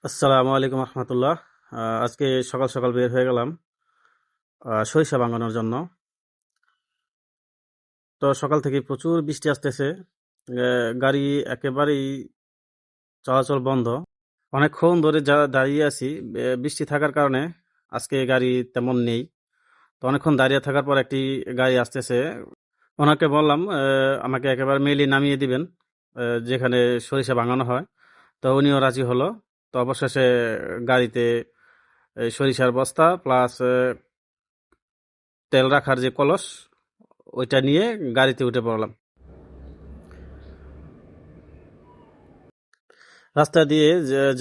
আসসালামু আলাইকুম রহমতুল্লাহ। আজকে সকাল সকাল বের হয়ে গেলাম সরিষা বাগানোর জন্য। তো সকাল থেকে প্রচুর বৃষ্টি আসতেছে। গাড়ি একেবারেই চলাচল বন্ধ। অনেকক্ষণ ধরে দাঁড়িয়ে আছি। বৃষ্টি থাকার কারণে আজকে গাড়ি তেমন নেই। তো অনেকক্ষণ দাঁড়িয়ে থাকার পর একটি গাড়ি আসতেছে। ওনাকে বললাম আমাকে একেবারে মেইলি নামিয়ে দিবেন যেখানে সরিষা বাগানো হয়। তো উনিও রাজি হলো। তো অবশেষে গাড়িতে এই সরিষার বস্তা প্লাস তেল রাখার যে কলস ওইটা নিয়ে গাড়িতে উঠে পড়লাম। রাস্তা দিয়ে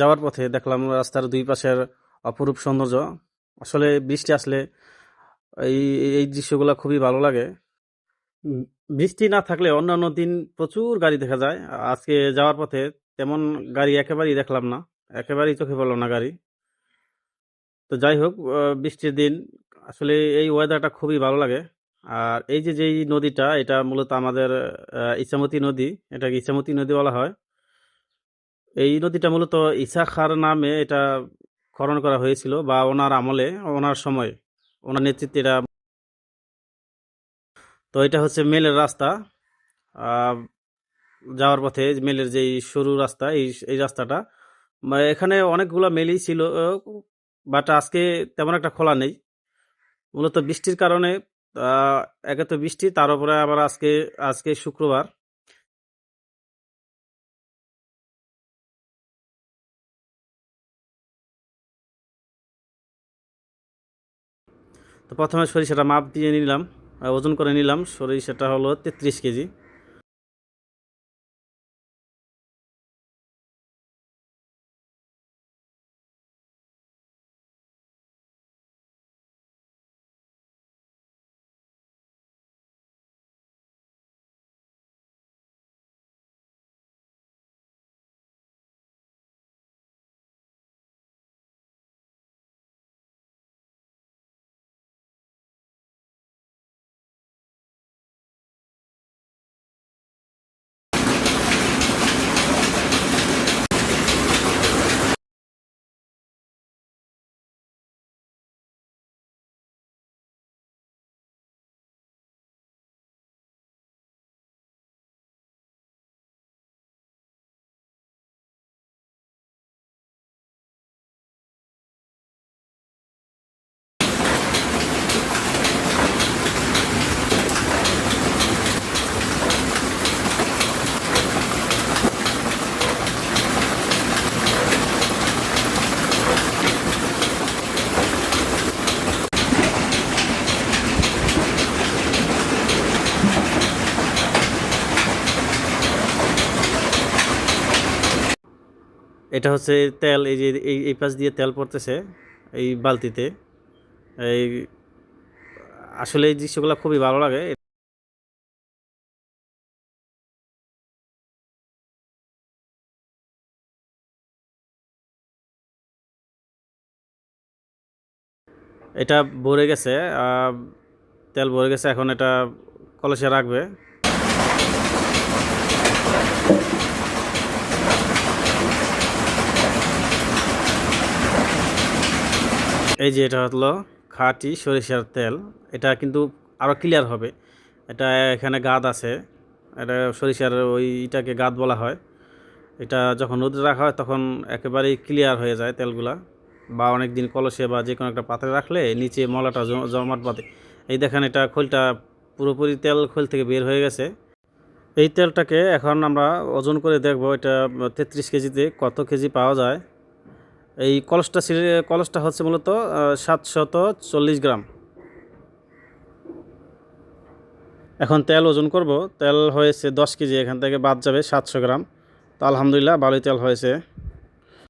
যাওয়ার পথে দেখলাম রাস্তার দুই পাশের অপরূপ সৌন্দর্য। আসলে বৃষ্টি আসলে এই এই দৃশ্যগুলো খুবই ভালো লাগে। উম, বৃষ্টি না থাকলে অন্যান্য দিন প্রচুর গাড়ি দেখা যায়। আজকে যাওয়ার পথে তেমন গাড়ি একেবারেই দেখলাম না, একেবারেই চোখে পড়লো না গাড়ি। তো যাই হোক, বৃষ্টির দিন আসলে এই ওয়েদারটা খুবই ভালো লাগে। আর এই যে যেই নদীটা, এটা মূলত আমাদের ইছামতি নদী। এটাকে ইছামতি নদী বলা হয়। এই নদীটা মূলত ইসা খাঁর নামে এটা খনন করা হয়েছিল, বা ওনার আমলে, ওনার সময়, ওনার নেতৃত্বে এটা। তো এটা হচ্ছে মেলের রাস্তা। আহ, যাওয়ার পথে মেলের যেই সরু রাস্তা, এই রাস্তাটা এখানে অনেকগুলো মেলই ছিল, বাট আজকে তেমন একটা খোলা নেই। মূলত বৃষ্টির কারণে। আহ, একে তো বৃষ্টি, তার উপরে আবার আজকে আজকে শুক্রবার। তো প্রথমে সরিষাটা মাপ দিয়ে নিলাম, ওজন করে নিলাম। সরিষাটা হলো 33 কেজি। এটা হচ্ছে তেল। এই যে এই পাশ দিয়ে তেল পড়তেছে এই বালতিতে। এই আসলে এই দৃশ্যগুলো খুবই ভালো লাগে। এটা ভরে গেছে, তেল ভরে গেছে। এখন এটা কলসে রাখবে। এই যে এটা হলো খাঁটি সরিষার তেল। এটা কিন্তু আরও ক্লিয়ার হবে। এটা এখানে গাদ আছে। এটা সরিষার ওইটাকে গাদ বলা হয়। এটা যখন রোদে রাখা হয় তখন একেবারেই ক্লিয়ার হয়ে যায় তেলগুলা। বা অনেক দিন কলসে বা যে কোনো একটা পাত্রে রাখলে নিচে মলাটা জমাট বাঁধে। এই দেখেন, এটা খোলটা পুরোপুরি তেল খোল থেকে বের হয়ে গেছে। এই তেলটাকে এখন আমরা ওজন করে দেখব, এটা 33 কেজিতে কত কেজি পাওয়া যায়। এই কলসটা হচ্ছে মূলত 740 গ্রাম। এখন তেল ওজন করব। তেল হয়েছে 10 কেজি, এখান থেকে বাদ যাবে 700 গ্রাম। তো আলহামদুলিল্লাহ ভালোই তেল হয়েছে।